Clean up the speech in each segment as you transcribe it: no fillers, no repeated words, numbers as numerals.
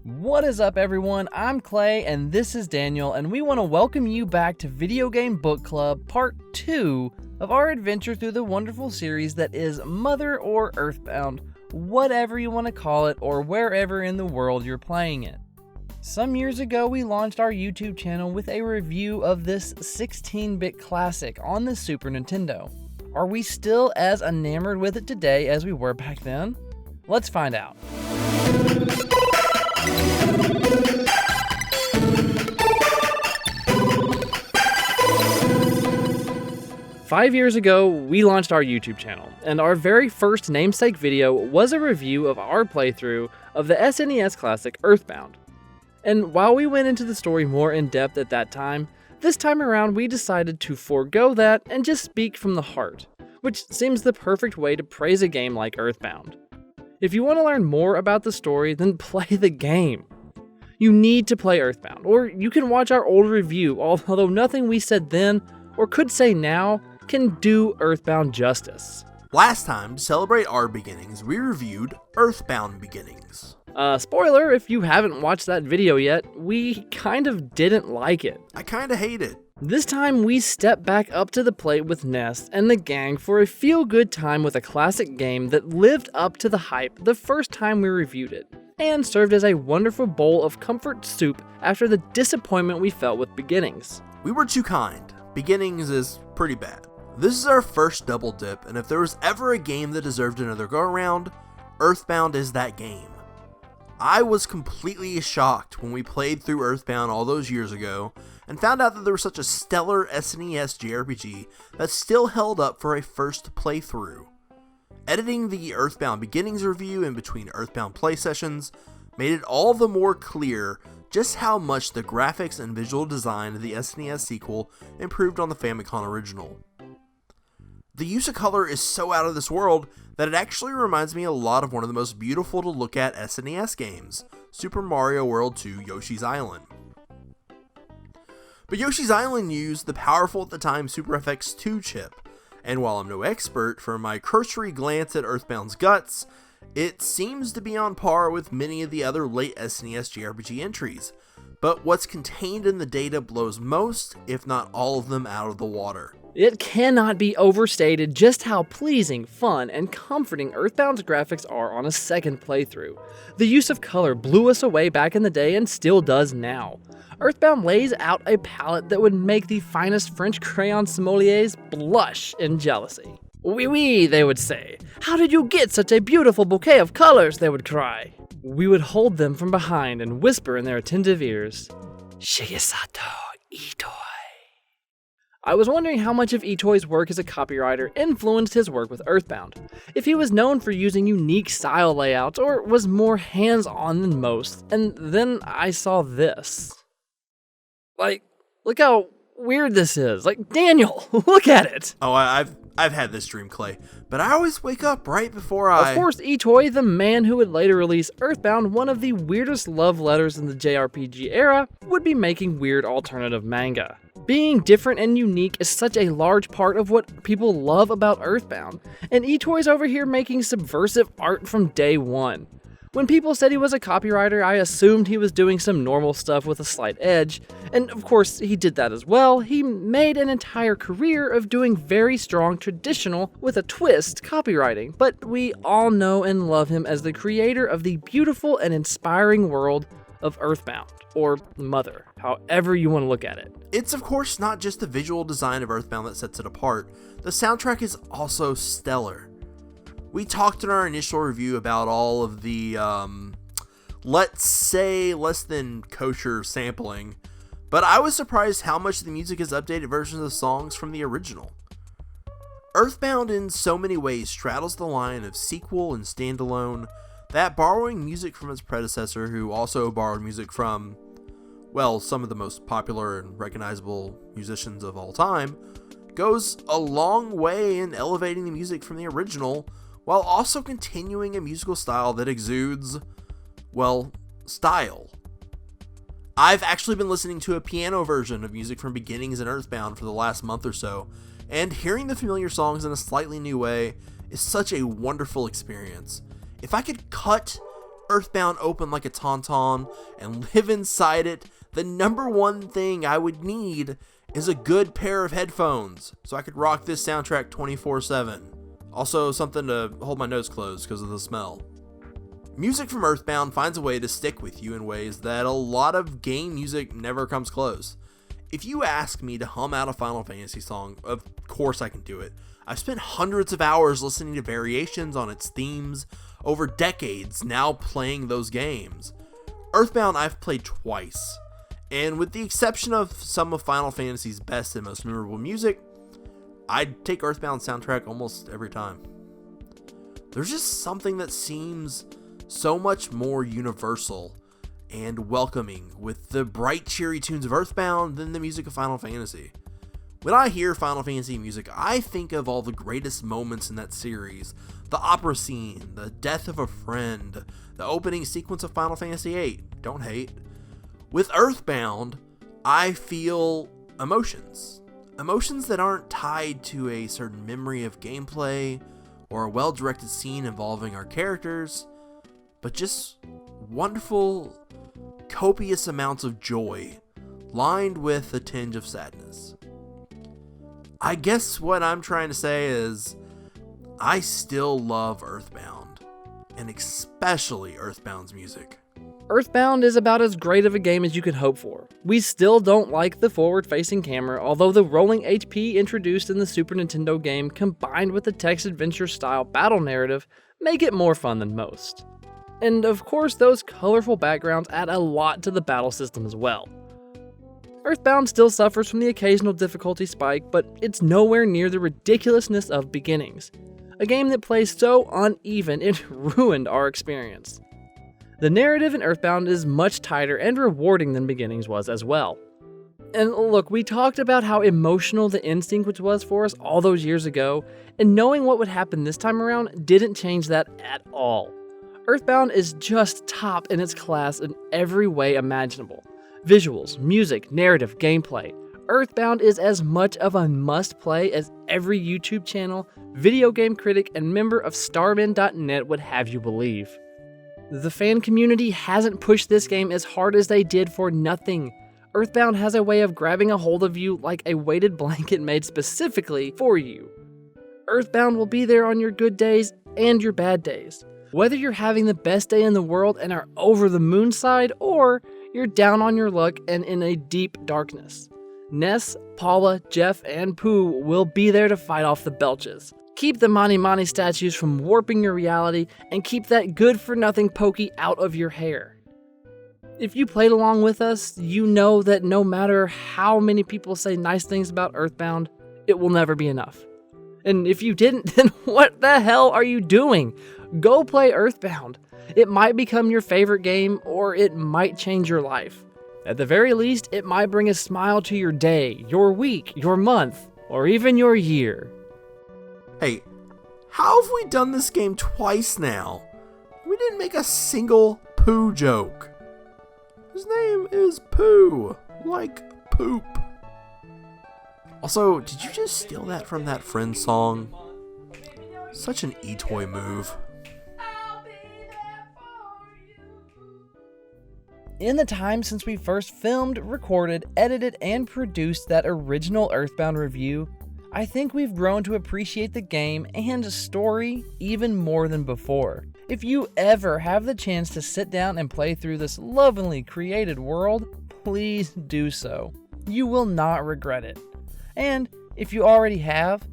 What is up, everyone? I'm Clay and this is Daniel, and we want to welcome you back to Video Game Book Club Part 2 of our adventure through the wonderful series that is Mother or Earthbound, whatever you want to call it or wherever in the world you're playing it. Some years ago, we launched our YouTube channel with a review of this 16-bit classic on the Super Nintendo. Are we still as enamored with it today as we were back then? Let's find out. 5 years ago, we launched our YouTube channel, and our very first namesake video was a review of our playthrough of the SNES classic Earthbound. And while we went into the story more in depth at that time, this time around we decided to forego that and just speak from the heart, which seems the perfect way to praise a game like Earthbound. If you want to learn more about the story, then play the game. You need to play Earthbound, or you can watch our old review, although nothing we said then, or could say now, can do Earthbound justice. Last time, to celebrate our beginnings, we reviewed Earthbound Beginnings. Spoiler, if you haven't watched that video yet, we kind of didn't like it. I kinda hate it. This time we step back up to the plate with Ness and the gang for a feel-good time with a classic game that lived up to the hype the first time we reviewed it, and served as a wonderful bowl of comfort soup after the disappointment we felt with Beginnings. We were too kind. Beginnings is pretty bad. This is our first double dip, and if there was ever a game that deserved another go-around, Earthbound is that game. I was completely shocked when we played through Earthbound all those years ago, and found out that there was such a stellar SNES JRPG that still held up for a first playthrough. Editing the Earthbound Beginnings review in between Earthbound play sessions made it all the more clear just how much the graphics and visual design of the SNES sequel improved on the Famicom original. The use of color is so out of this world that it actually reminds me a lot of one of the most beautiful to look at SNES games, Super Mario World 2 Yoshi's Island. But Yoshi's Island used the powerful at the time Super FX2 chip, and while I'm no expert, from my cursory glance at Earthbound's guts, it seems to be on par with many of the other late SNES JRPG entries, but what's contained in the data blows most, if not all of them, out of the water. It cannot be overstated just how pleasing, fun, and comforting Earthbound's graphics are on a second playthrough. The use of color blew us away back in the day and still does now. Earthbound lays out a palette that would make the finest French crayon sommeliers blush in jealousy. "Oui, oui," they would say. "How did you get such a beautiful bouquet of colors?" they would cry. We would hold them from behind and whisper in their attentive ears, "Shigesato Itoi." I was wondering how much of Itoi's work as a copywriter influenced his work with Earthbound. If he was known for using unique style layouts or was more hands-on than most, and then I saw this. Look how weird this is. Daniel, look at it. Oh, I've had this dream, Clay, but I always wake up right before Of course, Itoi, the man who would later release Earthbound, one of the weirdest love letters in the JRPG era, would be making weird alternative manga. Being different and unique is such a large part of what people love about Earthbound, and Itoi's over here making subversive art from day one. When people said he was a copywriter, I assumed he was doing some normal stuff with a slight edge, and of course he did that as well. He made an entire career of doing very strong traditional with a twist copywriting, but we all know and love him as the creator of the beautiful and inspiring world of Earthbound, or Mother, however you want to look at it. It's of course not just the visual design of Earthbound that sets it apart, the soundtrack is also stellar. We talked in our initial review about all of the, let's say, less than kosher sampling, but I was surprised how much the music is updated versions of songs from the original. Earthbound in so many ways straddles the line of sequel and standalone, that borrowing music from its predecessor, who also borrowed music from, well, some of the most popular and recognizable musicians of all time, goes a long way in elevating the music from the original, while also continuing a musical style that exudes, well, style. I've actually been listening to a piano version of music from Beginnings and Earthbound for the last month or so, and hearing the familiar songs in a slightly new way is such a wonderful experience. If I could cut Earthbound open like a tauntaun and live inside it, the number one thing I would need is a good pair of headphones so I could rock this soundtrack 24/7. Also, something to hold my nose closed because of the smell. Music from Earthbound finds a way to stick with you in ways that a lot of game music never comes close. If you ask me to hum out a Final Fantasy song, of course I can do it. I've spent hundreds of hours listening to variations on its themes over decades now playing those games. Earthbound I've played twice, and with the exception of some of Final Fantasy's best and most memorable music, I'd take Earthbound's soundtrack almost every time. There's just something that seems so much more universal and welcoming with the bright, cheery tunes of Earthbound than the music of Final Fantasy. When I hear Final Fantasy music, I think of all the greatest moments in that series. The opera scene, the death of a friend, the opening sequence of Final Fantasy VIII. Don't hate. With Earthbound, I feel emotions. Emotions that aren't tied to a certain memory of gameplay or a well-directed scene involving our characters, but just wonderful, copious amounts of joy, lined with a tinge of sadness. I guess what I'm trying to say is, I still love Earthbound, and especially Earthbound's music. Earthbound is about as great of a game as you could hope for. We still don't like the forward-facing camera, although the rolling HP introduced in the Super Nintendo game combined with the text-adventure style battle narrative make it more fun than most. And of course, those colorful backgrounds add a lot to the battle system as well. Earthbound still suffers from the occasional difficulty spike, but it's nowhere near the ridiculousness of Beginnings, a game that plays so uneven it ruined our experience. The narrative in Earthbound is much tighter and rewarding than Beginnings was as well. And look, we talked about how emotional the end sequence was for us all those years ago, and knowing what would happen this time around didn't change that at all. Earthbound is just top in its class in every way imaginable. Visuals, music, narrative, gameplay. Earthbound is as much of a must-play as every YouTube channel, video game critic, and member of Starman.net would have you believe. The fan community hasn't pushed this game as hard as they did for nothing. Earthbound has a way of grabbing a hold of you like a weighted blanket made specifically for you. Earthbound will be there on your good days and your bad days. Whether you're having the best day in the world and are over the moon side, or you're down on your luck and in a deep darkness, Ness, Paula, Jeff, and Pooh will be there to fight off the belches. Keep the Mani Mani statues from warping your reality, and keep that good-for-nothing Pokey out of your hair. If you played along with us, you know that no matter how many people say nice things about Earthbound, it will never be enough. And if you didn't, then what the hell are you doing? Go play Earthbound. It might become your favorite game, or it might change your life. At the very least, it might bring a smile to your day, your week, your month, or even your year. Hey, how have we done this game twice now? We didn't make a single Pooh joke. His name is Pooh, like poop. Also, did you just steal that from that Friends song? Such an e-toy move. In the time since we first filmed, recorded, edited, and produced that original Earthbound review, I think we've grown to appreciate the game and story even more than before. If you ever have the chance to sit down and play through this lovingly created world, please do so. You will not regret it. And if you already have,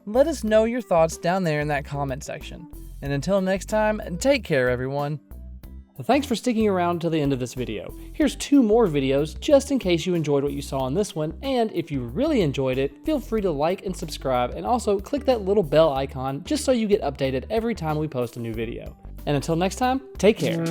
let us know your thoughts down there in that comment section. And until next time, take care everyone. Thanks for sticking around to the end of this video. Here's 2 more videos just in case you enjoyed what you saw in this one, and if you really enjoyed it, feel free to like and subscribe, and also click that little bell icon just so you get updated every time we post a new video. And until next time, take care.